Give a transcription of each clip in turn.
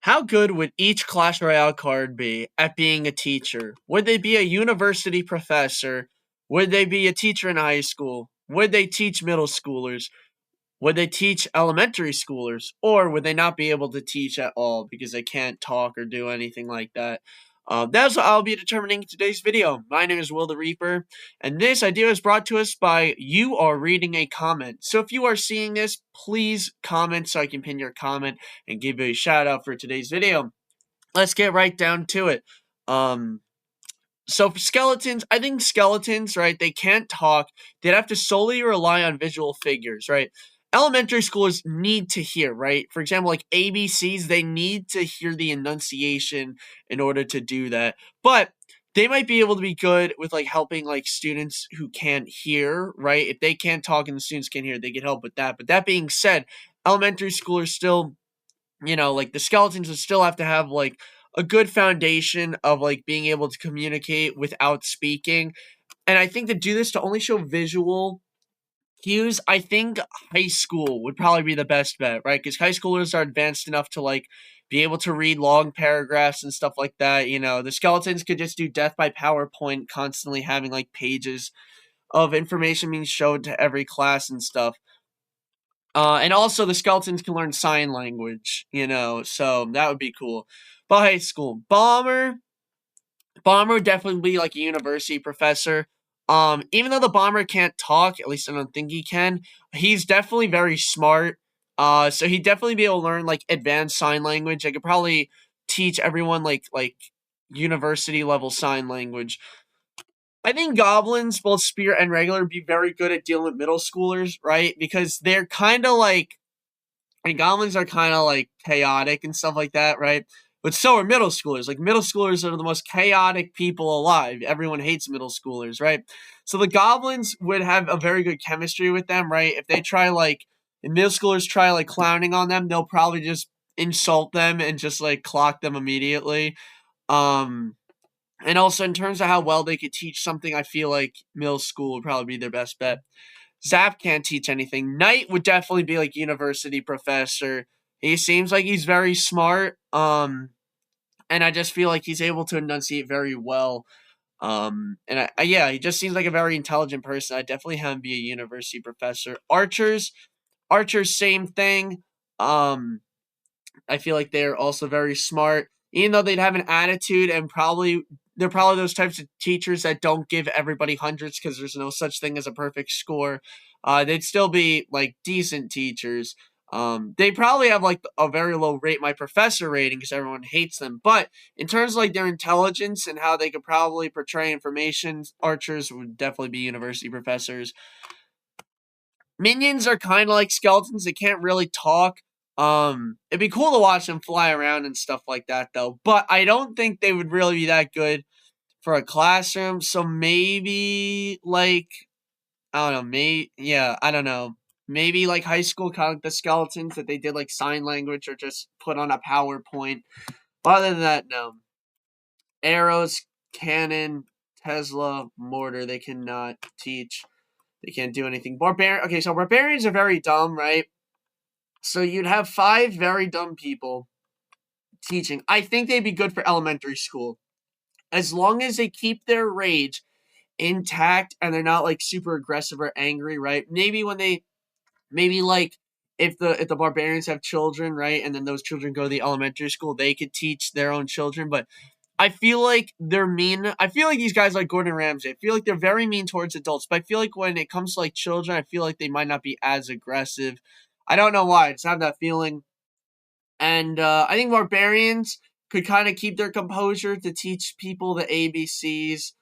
How good would each Clash Royale card be at being a teacher? Would they be a university professor? Would they be a teacher in high school? Would they teach middle schoolers? Would they teach elementary schoolers? Or would they not be able to teach at all because they can't talk or do anything like that? That's what I'll be determining in today's video. My name is Will the Reaper, and this idea is brought to us by you are reading a comment. So if you are seeing this, please comment so I can pin your comment and give you a shout out for today's video. Let's get right down to it. So for skeletons, I think skeletons, right, they can't talk. They'd have to solely rely on visual figures, right? Elementary schoolers need to hear, right? For example, like ABCs, they need to hear the enunciation in order to do that. But they might be able to be good with like helping like students who can't hear, right? If they can't talk and the students can't hear, they can help with that. But that being said, elementary schoolers still, like the skeletons would still have to have like a good foundation of like being able to communicate without speaking. And I think to do this to only show visual cues, I think high school would probably be the best bet, right? Because high schoolers are advanced enough to like be able to read long paragraphs and stuff like that. The skeletons could just do death by PowerPoint, constantly having like pages of information being showed to every class and stuff. And also the skeletons can learn sign language, so that would be cool. But high school, Bomber would definitely be like a university professor. Even though the Bomber can't talk, at least I don't think he can, he's definitely very smart. So he'd definitely be able to learn like advanced sign language. I could probably teach everyone like university level sign language. I think goblins, both spirit and regular, would be very good at dealing with middle schoolers, right? Because they're kind of like, and goblins are kind of like chaotic and stuff like that, right? But so are middle schoolers. Like middle schoolers are the most chaotic people alive. Everyone hates middle schoolers, right? So the goblins would have a very good chemistry with them, right? If they try like, if middle schoolers try like clowning on them, they'll probably just insult them and just like clock them immediately. Um, and also in terms of how well they could teach something, I feel like middle school would probably be their best bet. Zap can't teach anything. Knight would definitely be like university professor. He seems like he's very smart. And I just feel like he's able to enunciate very well. And yeah, he just seems like a very intelligent person. I definitely have him be a university professor. Archers, same thing. I feel like they're also very smart, even though they'd have an attitude and they're probably those types of teachers that don't give everybody hundreds because there's no such thing as a perfect score. They'd still be like decent teachers. They probably have like a very low rate my professor rating because everyone hates them. But in terms of like their intelligence and how they could probably portray information, archers would definitely be university professors. Minions are kind of like skeletons. They can't really talk. It'd be cool to watch them fly around and stuff like that, though. But I don't think they would really be that good for a classroom. So maybe like I don't know. I don't know. Maybe like high school, kind of like the skeletons that they did like sign language or just put on a PowerPoint. But other than that, no. Arrows, cannon, Tesla, mortar. They cannot teach. They can't do anything. Okay, so barbarians are very dumb, right? So you'd have 5 very dumb people teaching. I think they'd be good for elementary school. As long as they keep their rage intact and they're not like super aggressive or angry, right? Maybe like if the barbarians have children, right? And then those children go to the elementary school, they could teach their own children, but I feel like they're mean. I feel like these guys like Gordon Ramsay. I feel like they're very mean towards adults, but I feel like when it comes to like children, I feel like they might not be as aggressive. I don't know why. I just have that feeling. And I think barbarians could kind of keep their composure to teach people the ABCs.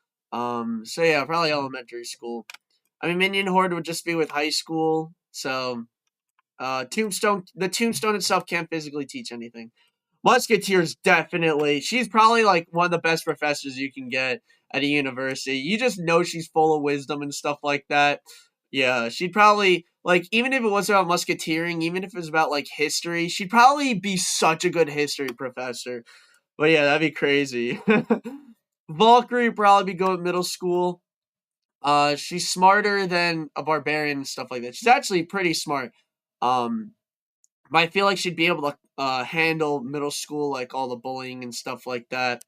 So yeah, probably elementary school. I mean, Minion Horde would just be with high school. So the tombstone itself can't physically teach anything. Musketeers, definitely. She's probably like one of the best professors you can get at a university. You just know she's full of wisdom and stuff like that. Yeah, she'd probably like even if it wasn't about musketeering, even if it was about like history, she'd probably be such a good history professor. But yeah, that'd be crazy. Valkyrie would probably be good at middle school. She's smarter than a barbarian and stuff like that. She's actually pretty smart. Um, but I feel like she'd be able to handle middle school, like all the bullying and stuff like that.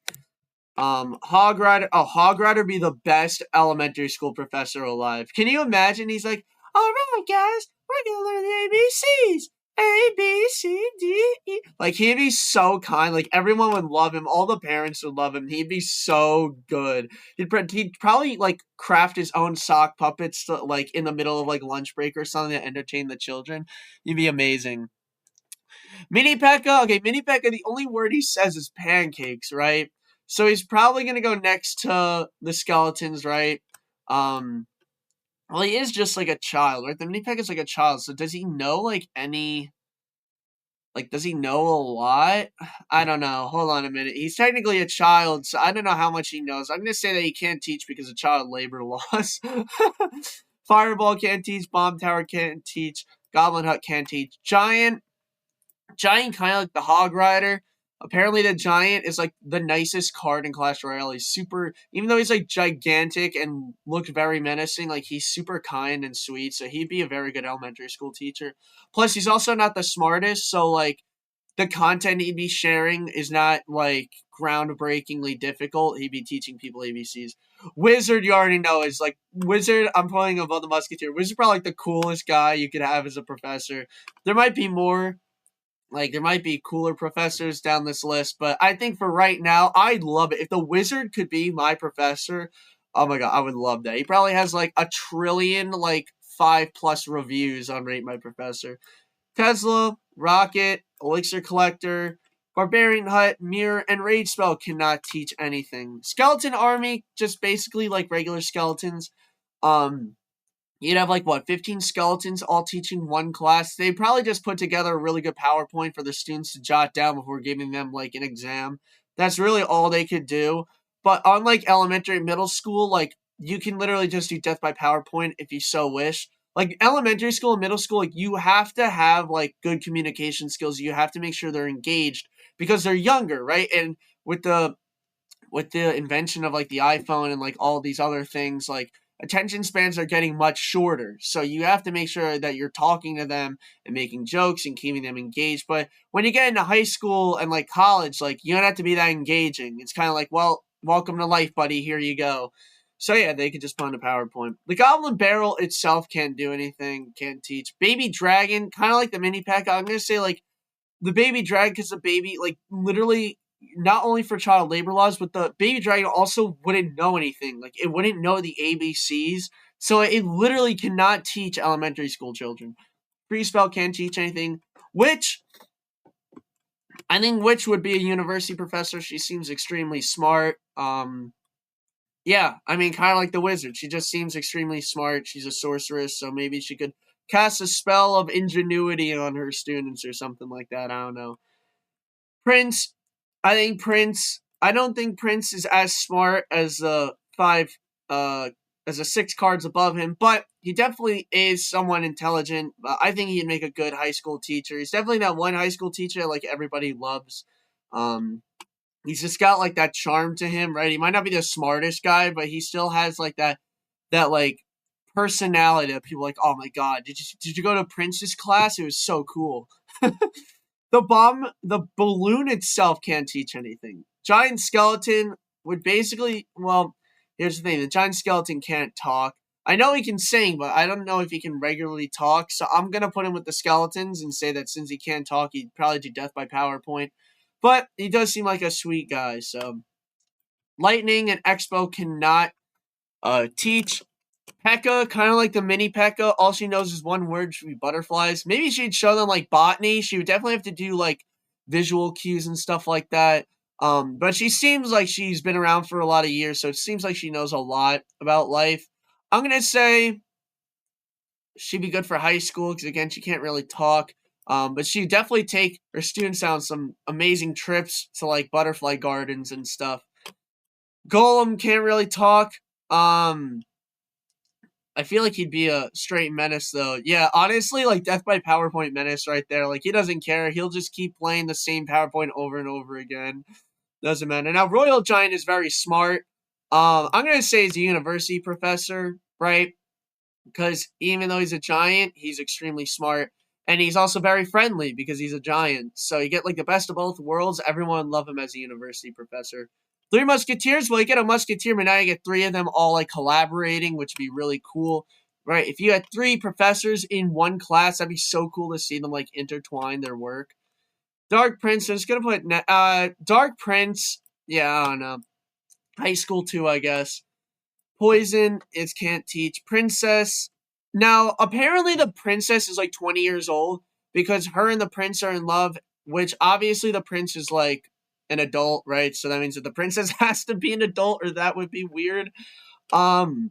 Hog Rider. Oh, Hog Rider be the best elementary school professor alive. Can you imagine? He's like, "All right, guys, we're gonna learn the ABCs. A B C D E." Like he'd be so kind. Like everyone would love him. All the parents would love him. He'd be so good. He'd probably like craft his own sock puppets to, like in the middle of like lunch break or something to entertain the children. He'd be amazing. Mini Pekka, okay, Mini Pekka, the only word he says is pancakes, right? So he's probably gonna go next to the skeletons, right? Um, well, he is just like a child, right? The Mini Pekka's like a child, so does he know like any? Like, does he know a lot? I don't know. Hold on a minute. He's technically a child, so I don't know how much he knows. I'm gonna say that he can't teach because of child labor laws. Fireball can't teach. Bomb Tower can't teach. Goblin Hut can't teach. Giant kind of like the Hog Rider. Apparently, the Giant is like the nicest card in Clash Royale. He's super, even though he's like gigantic and looks very menacing, like he's super kind and sweet. So he'd be a very good elementary school teacher. Plus, he's also not the smartest. So, like, the content he'd be sharing is not like groundbreakingly difficult. He'd be teaching people ABCs. Wizard, you already know, is like Wizard. I'm playing above the Musketeer. Wizard probably like the coolest guy you could have as a professor. There might be more, like, there might be cooler professors down this list, but I think for right now, I'd love it. If the wizard could be my professor, oh my god, I would love that. He probably has like a trillion, like, 5+ reviews on Rate My Professor. Tesla, Rocket, Elixir Collector, Barbarian Hut, Mirror, and Rage Spell cannot teach anything. Skeleton Army, just basically like regular skeletons. Um, You'd have like what, 15 skeletons all teaching one class. They probably just put together a really good PowerPoint for the students to jot down before giving them like an exam. That's really all they could do. But unlike elementary and middle school, like you can literally just do death by PowerPoint if you so wish. Like elementary school and middle school, like you have to have like good communication skills. You have to make sure they're engaged because they're younger, right? And with the invention of like the iPhone and like all these other things, like attention spans are getting much shorter. So you have to make sure that you're talking to them and making jokes and keeping them engaged. But when you get into high school and like college, like you don't have to be that engaging. It's kind of like, well, welcome to life, buddy. Here you go. So yeah, they could just put on a PowerPoint. The Goblin Barrel itself can't do anything, can't teach. Baby Dragon, kind of like the mini pack. I'm gonna say like the baby dragon, because the baby, like, literally, not only for child labor laws, but the baby dragon also wouldn't know anything. Like, it wouldn't know the ABCs. So it literally cannot teach elementary school children. Free Spell can't teach anything. Which, I think Witch would be a university professor. She seems extremely smart. Yeah, I mean, kind of like the wizard. She just seems extremely smart. She's a sorceress, so maybe she could cast a spell of ingenuity on her students or something like that. I don't know. Prince, I don't think Prince is as smart as the five, as the 6 cards above him, but he definitely is somewhat intelligent. I think he'd make a good high school teacher. He's definitely that one high school teacher like everybody loves. Um, he's just got like that charm to him, right? He might not be the smartest guy, but he still has like that like personality that people are like, oh my god, did you go to Prince's class? It was so cool. The balloon itself can't teach anything. Giant skeleton would basically, well, here's the thing: the giant skeleton can't talk. I know he can sing, but I don't know if he can regularly talk. So I'm gonna put him with the skeletons and say that since he can't talk, he'd probably do death by PowerPoint. But he does seem like a sweet guy. So Lightning and Expo cannot teach. Pekka, kind of like the mini Pekka, all she knows is one word, should be butterflies. Maybe she'd show them like botany. She would definitely have to do like visual cues and stuff like that. But she seems like she's been around for a lot of years, so it seems like she knows a lot about life. I'm gonna say she'd be good for high school because again, she can't really talk. But she'd definitely take her students on some amazing trips to like butterfly gardens and stuff. Golem can't really talk. I feel like he'd be a straight menace, though. Yeah, honestly, like Death by PowerPoint menace right there. Like, he doesn't care. He'll just keep playing the same PowerPoint over and over again. Doesn't matter. Now, Royal Giant is very smart. I'm going to say he's a university professor, right? Because even though he's a giant, he's extremely smart. And he's also very friendly because he's a giant. So you get like the best of both worlds. Everyone love him as a university professor. Three Musketeers, well, you get a Musketeer, but now you get three of them all like collaborating, which would be really cool. Right? If you had three professors in one class, that'd be so cool to see them like intertwine their work. Dark Prince, I'm just gonna put Dark Prince. Yeah, I don't know. High school too, I guess. Poison is can't teach. Princess. Now, apparently the princess is like 20 years old because her and the prince are in love, which obviously the prince is like an adult, right? So that means that the princess has to be an adult or that would be weird. Um,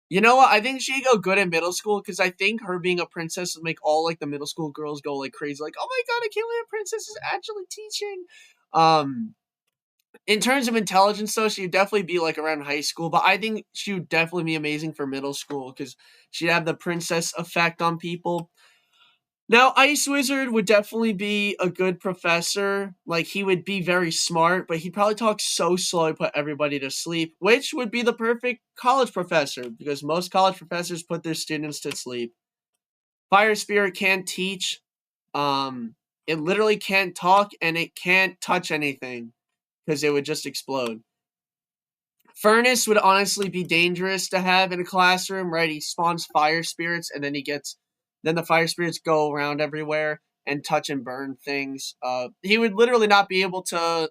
you know what? I think she'd go good in middle school because I think her being a princess would make all like the middle school girls go like crazy, like, oh my god, I can't believe a princess is actually teaching. Um, in terms of intelligence, though, she would definitely be like around high school, but I think she would definitely be amazing for middle school because she'd have the princess effect on people. Now, Ice Wizard would definitely be a good professor. Like, he would be very smart, but he'd probably talk so slow and put everybody to sleep, which would be the perfect college professor because most college professors put their students to sleep. Fire Spirit can't teach. Um, it literally can't talk and it can't touch anything because it would just explode. Furnace would honestly be dangerous to have in a classroom, right? He spawns fire spirits and then the fire spirits go around everywhere and touch and burn things. He would literally not be able to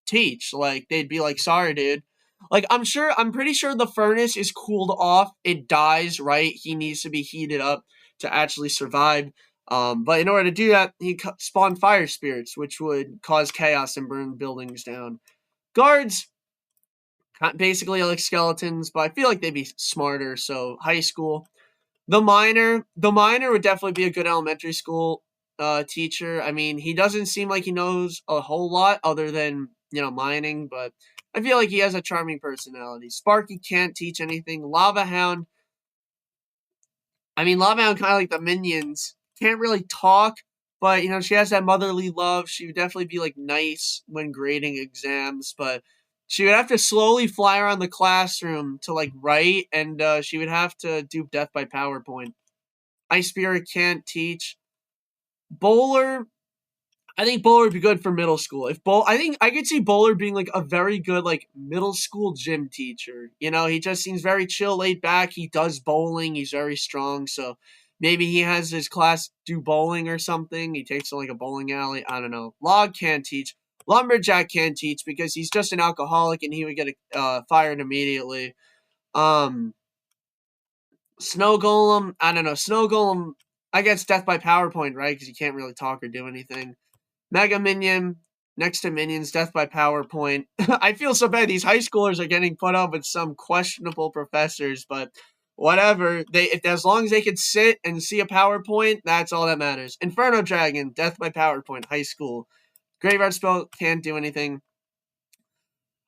teach. Like, they'd be like, sorry, dude. Like, I'm pretty sure the furnace is cooled off. It dies, right? He needs to be heated up to actually survive. But in order to do that, he spawned fire spirits, which would cause chaos and burn buildings down. Guards, basically like skeletons, but I feel like they'd be smarter. So high school. The miner would definitely be a good elementary school teacher. I mean, he doesn't seem like he knows a whole lot other than mining, but I feel like he has a charming personality. Sparky can't teach anything. Lava Hound, I mean, Lava Hound kind of like the minions. Can't really talk, but she has that motherly love. She would definitely be like nice when grading exams, but she would have to slowly fly around the classroom to like write, and she would have to do death by PowerPoint. Ice Spirit can't teach. Bowler, I think Bowler would be good for middle school. I think I could see Bowler being like a very good like middle school gym teacher. He just seems very chill, laid back. He does bowling. He's very strong. So maybe he has his class do bowling or something. He takes like a bowling alley. I don't know. Log can't teach. Lumberjack can't teach because he's just an alcoholic and he would get fired immediately. Um, Snow Golem, I don't know. Snow Golem, I guess death by PowerPoint, right? Because you can't really talk or do anything. Mega Minion, next to Minions, death by PowerPoint. I feel so bad. These high schoolers are getting put up with some questionable professors, but whatever. As long as they can sit and see a PowerPoint, that's all that matters. Inferno Dragon, death by PowerPoint, high school. Graveyard Spell can't do anything.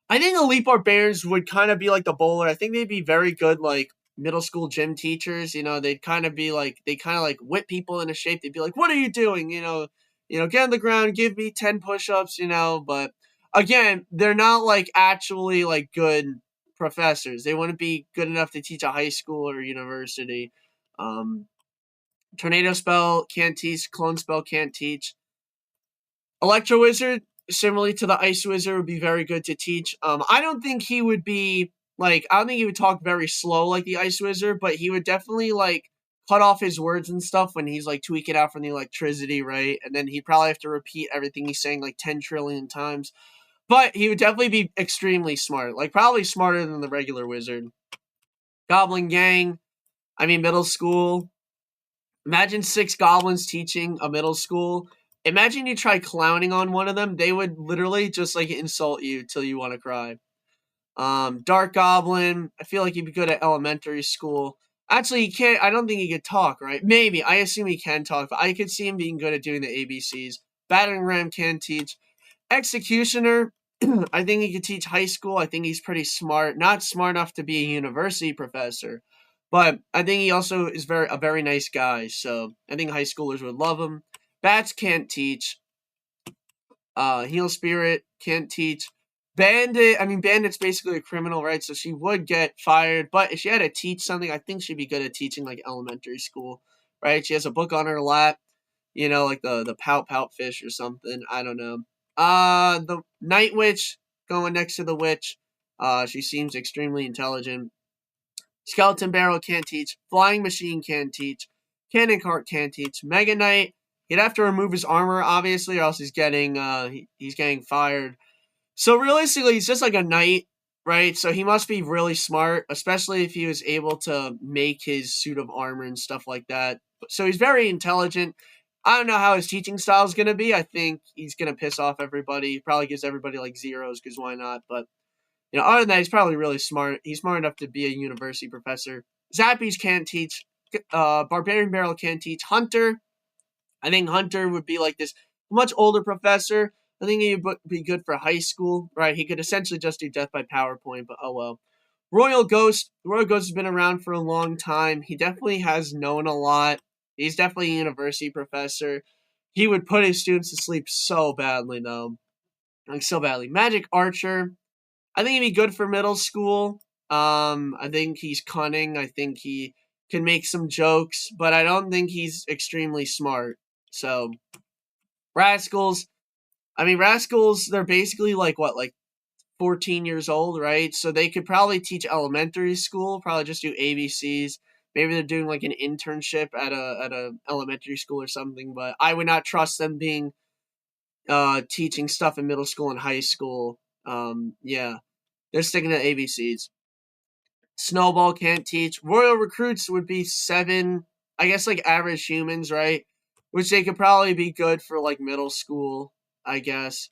I think Elite Barbarians would kind of be like the bowler. I think they'd be very good, like middle school gym teachers. They'd kind of be like they kind of like whip people into shape. They'd be like, "What are you doing? Get on the ground, give me 10 push-ups." But again, they're not like actually like good professors. They wouldn't be good enough to teach a high school or university. Um, Tornado Spell can't teach. Clone Spell can't teach. Electro Wizard, similarly to the Ice Wizard, would be very good to teach. I don't think he would be like I don't think he would talk very slow like the Ice Wizard, but he would definitely like cut off his words and stuff when he's like tweaking out from the electricity, right? And then he'd probably have to repeat everything he's saying like 10 trillion times. But he would definitely be extremely smart, like probably smarter than the regular wizard. Goblin Gang, I mean middle school. Imagine six goblins teaching a middle school. Imagine you try clowning on one of them. They would literally just like insult you till you want to cry. Dark Goblin. I feel like he'd be good at elementary school. Actually, he can't. I don't think he could talk, right? Maybe. I assume he can talk, but I could see him being good at doing the ABCs. Battering Ram can teach. Executioner. I think he could teach high school. I think he's pretty smart. Not smart enough to be a university professor, but I think he also is a very nice guy. So I think high schoolers would love him. Bats can't teach. Heal Spirit can't teach. Bandit's basically a criminal, right? So she would get fired. But if she had to teach something, I think she'd be good at teaching like elementary school. right? She has a book on her lap, like the pout pout fish or something. I don't know. The night witch going next to the witch. She seems extremely intelligent. Skeleton Barrel can't teach. Flying Machine can't teach. Cannon Cart can't teach. Mega Knight, he'd have to remove his armor, obviously, or else he's getting fired. So realistically, he's just like a knight, right? So he must be really smart, especially if he was able to make his suit of armor and stuff like that. So he's very intelligent. I don't know how his teaching style is going to be. I think he's going to piss off everybody. He probably gives everybody like zeros because why not? But other than that, he's probably really smart. He's smart enough to be a university professor. Zappies can't teach. Barbarian Barrel can't teach. Hunter, I think Hunter would be like this much older professor. I think he would be good for high school, right? He could essentially just do death by PowerPoint, but oh well. Royal Ghost. Royal Ghost has been around for a long time. He definitely has known a lot. He's definitely a university professor. He would put his students to sleep so badly, though. Like, so badly. Magic Archer. I think he'd be good for middle school. I think he's cunning. I think he can make some jokes, but I don't think he's extremely smart. So, Rascals. I mean, Rascals, they're basically like what, like 14 years old, right? So they could probably teach elementary school, probably just do ABCs. Maybe they're doing like an internship at a elementary school or something, but I would not trust them being teaching stuff in middle school and high school. Yeah, they're sticking to ABCs. Snowball can't teach. Royal Recruits would be 7, I guess like average humans, right? Which they could probably be good for like middle school, I guess.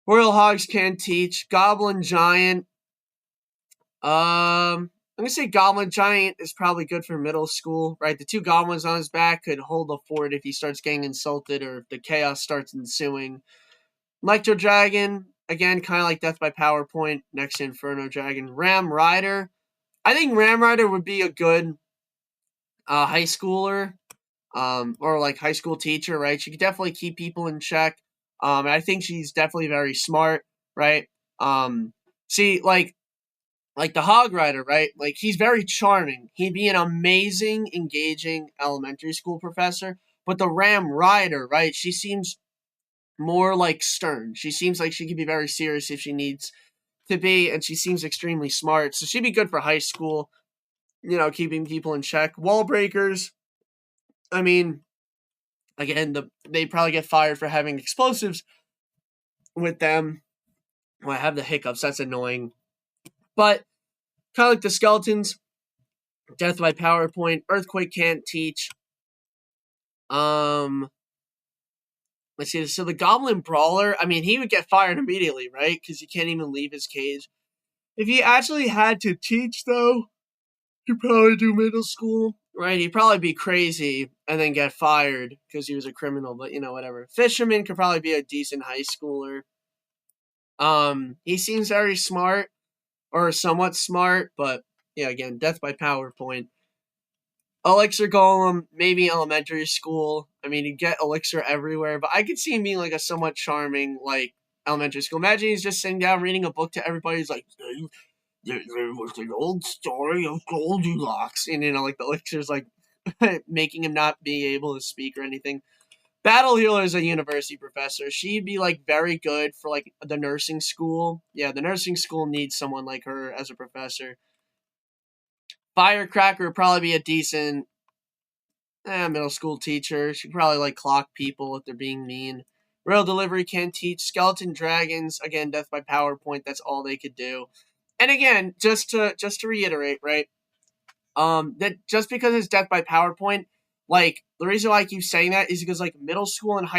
Royal Hogs can't teach. Goblin Giant. I'm gonna say Goblin Giant is probably good for middle school, right? The two goblins on his back could hold a fort if he starts getting insulted or if the chaos starts ensuing. Electro Dragon, again, kind of like Death by PowerPoint, next to Inferno Dragon. Ram Rider. I think Ram Rider would be a good high schooler, or like high school teacher, right? She could definitely keep people in check. And I think she's definitely very smart, right? See, like the Hog Rider, right? Like he's very charming. He'd be an amazing, engaging elementary school professor. But the Ram Rider, right? She seems more like stern. She seems like she could be very serious if she needs to be, and she seems extremely smart. So she'd be good for high school, keeping people in check. Wall breakers, I mean, again, they probably get fired for having explosives with them. Well, I have the hiccups. That's annoying. But kind of like the skeletons, death by PowerPoint, earthquake can't teach. Um, let's see. So the goblin brawler, I mean, he would get fired immediately, right? Because he can't even leave his cage. If he actually had to teach, though, he'd probably do middle school, right? He'd probably be crazy and then get fired because he was a criminal, but whatever. Fisherman could probably be a decent high schooler. He seems very smart or somewhat smart, but yeah, again, death by PowerPoint. Elixir Golem, maybe elementary school. I mean, you get Elixir everywhere, but I could see him being like a somewhat charming, like, elementary school. Imagine he's just sitting down reading a book to everybody. He's like, there was an old story of Goldilocks. And, like, the Elixir's like making him not be able to speak or anything. Battle Healer is a university professor. She'd be like very good for like the nursing school. Yeah, the nursing school needs someone like her as a professor. Firecracker would probably be a decent middle school teacher. She'd probably like clock people if they're being mean. Rail Delivery can't teach. Skeleton Dragons, again, death by PowerPoint. That's all they could do. And again, just to reiterate, right? That just because it's death by PowerPoint, like the reason why I keep saying that is because like middle school and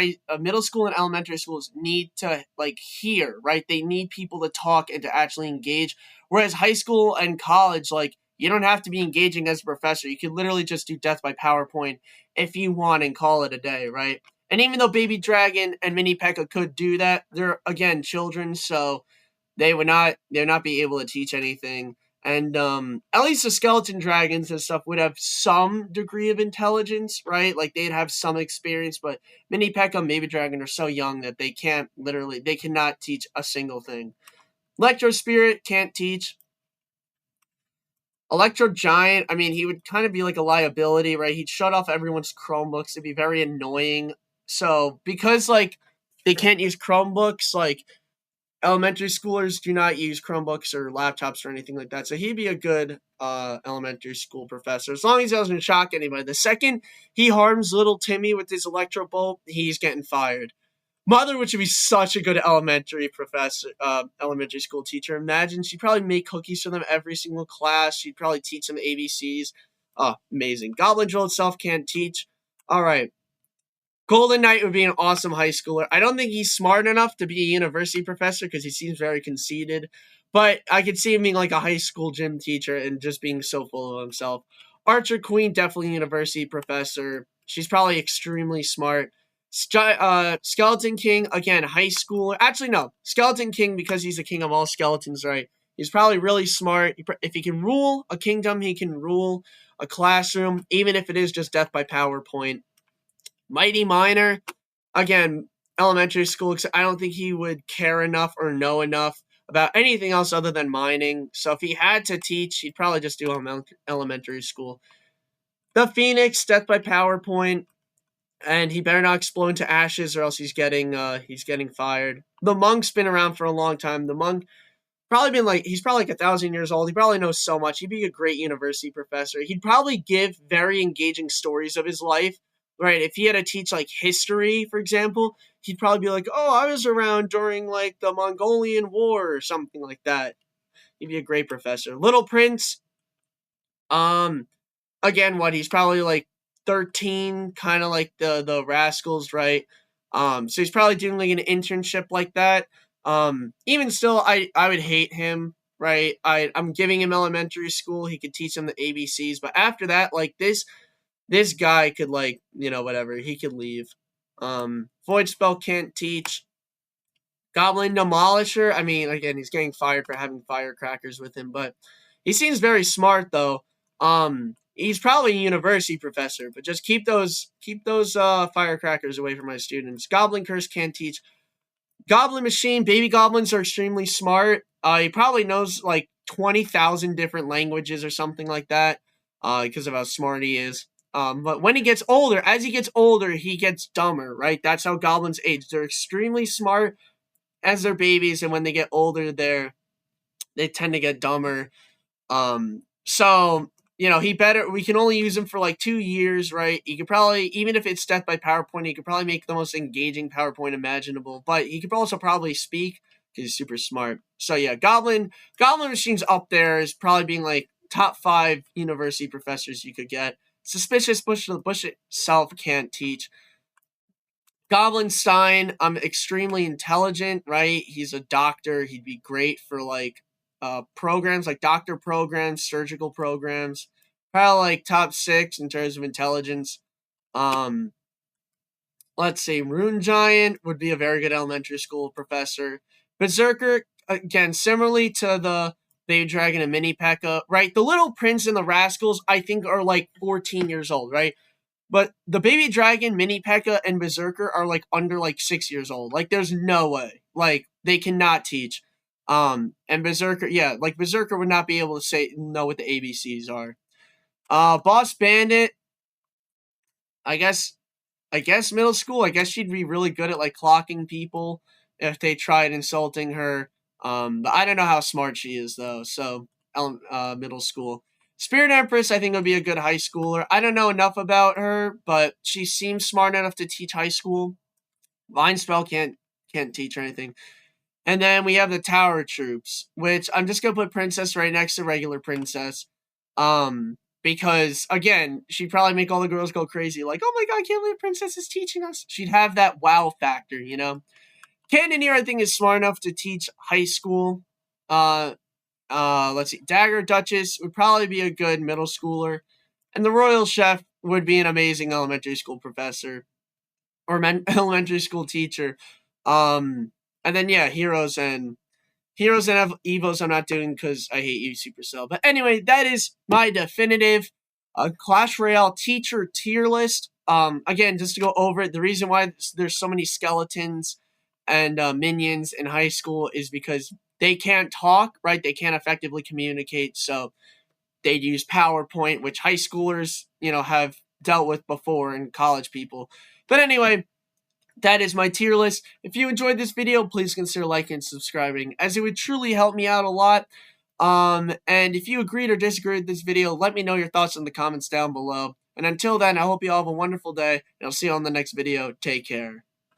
elementary schools need to like hear, right? They need people to talk and to actually engage. Whereas high school and college, like you don't have to be engaging as a professor. You can literally just do death by PowerPoint if you want and call it a day, right? And even though Baby Dragon and Mini P.E.K.K.A could do that, they're again children, so they would not be able to teach anything. And at least the skeleton dragons and stuff would have some degree of intelligence, right? Like they'd have some experience, but Mini P.E.K.K.A and Baby Dragon are so young that they cannot teach a single thing. Electro Spirit can't teach. Electro Giant, I mean, he would kind of be like a liability, right? He'd shut off everyone's Chromebooks. It'd be very annoying. So, because, like, they can't use Chromebooks, like, elementary schoolers do not use Chromebooks or laptops or anything like that. So he'd be a good elementary school professor as long as he doesn't shock anybody. The second he harms little Timmy with his electro bolt, he's getting fired. Mother, which would be such a good elementary professor, elementary school teacher. Imagine she'd probably make cookies for them every single class. She'd probably teach them ABCs. Oh, amazing. Goblin Drill itself can't teach. All right. Golden Knight would be an awesome high schooler. I don't think he's smart enough to be a university professor because he seems very conceited, but I could see him being like a high school gym teacher and just being so full of himself. Archer Queen, definitely university professor. She's probably extremely smart. Skeleton King, again, high schooler. Actually, no. Skeleton King, because he's the king of all skeletons, right? He's probably really smart. If he can rule a kingdom, he can rule a classroom, even if it is just death by PowerPoint. Mighty Miner, again, elementary school, I don't think he would care enough or know enough about anything else other than mining. So if he had to teach, he'd probably just do elementary school. The Phoenix, death by PowerPoint, and he better not explode into ashes or else he's getting fired. The Monk's been around for a long time. The Monk he's probably like 1,000 years old. He probably knows so much. He'd be a great university professor. He'd probably give very engaging stories of his life, right? If he had to teach like history, for example, he'd probably be like, "Oh, I was around during like the Mongolian War" or something like that. He'd be a great professor. Little Prince, um, again, he's probably like 13, kind of like the Rascals, right? So he's probably doing like an internship like that. Even still, I would hate him, right? I'm giving him elementary school. He could teach him the ABCs, but after that, like this guy could, like, whatever, he could leave. Void Spell can't teach. Goblin Demolisher, I mean, again, he's getting fired for having firecrackers with him, but he seems very smart though. He's probably a university professor, but just keep those firecrackers away from my students. Goblin Curse can't teach. Goblin Machine, baby goblins are extremely smart. He probably knows like 20,000 different languages or something like that, because of how smart he is. But when he gets older, as he gets older, he gets dumber, right? That's how goblins age. They're extremely smart as they're babies, and when they get older, they tend to get dumber. So we can only use him for like 2 years, right? He could probably, even if it's death by PowerPoint, he could probably make the most engaging PowerPoint imaginable. But he could also probably speak because he's super smart. So yeah, Goblin Machine's up there as probably being like top 5 university professors you could get. Suspicious Bush itself can't teach. Goblin Stein, extremely intelligent, right? He's a doctor. He'd be great for like programs, like doctor programs, surgical programs. Probably like top 6 in terms of intelligence. Um, let's see, Rune Giant would be a very good elementary school professor. Berserker, again, similarly to the Baby Dragon and Mini P.E.K.K.A, right? The Little Prince and the Rascals, I think, are like 14 years old, right? But the Baby Dragon, Mini P.E.K.K.A, and Berserker are like under like 6 years old. Like, there's no way. Like, they cannot teach. And Berserker, yeah, like Berserker would not be able to know what the ABCs are. Boss Bandit, I guess middle school. I guess she'd be really good at like clocking people if they tried insulting her. But I don't know how smart she is though. So middle school. Spirit Empress, I think would be a good high schooler. I don't know enough about her, but she seems smart enough to teach high school. Vine Spell can't teach or anything. And then we have the Tower Troops, which I'm just gonna put Princess right next to regular Princess. Because again, she'd probably make all the girls go crazy, like, "Oh my god, I can't believe Princess is teaching us." She'd have that wow factor, Cannoneer, I think, is smart enough to teach high school. Let's see, Dagger Duchess would probably be a good middle schooler, and the Royal Chef would be an amazing elementary school professor or elementary school teacher. And then yeah, Heroes and Evos I'm not doing because I hate you, Supercell. But anyway, that is my definitive Clash Royale teacher tier list. Again, just to go over it, the reason why there's so many skeletons and minions in high school is because they can't talk, right? They can't effectively communicate. So they'd use PowerPoint, which high schoolers, have dealt with before, and college people. But anyway, that is my tier list. If you enjoyed this video, please consider liking and subscribing, as it would truly help me out a lot. And if you agreed or disagreed with this video, let me know your thoughts in the comments down below. And until then, I hope you all have a wonderful day, and I'll see you on the next video. Take care.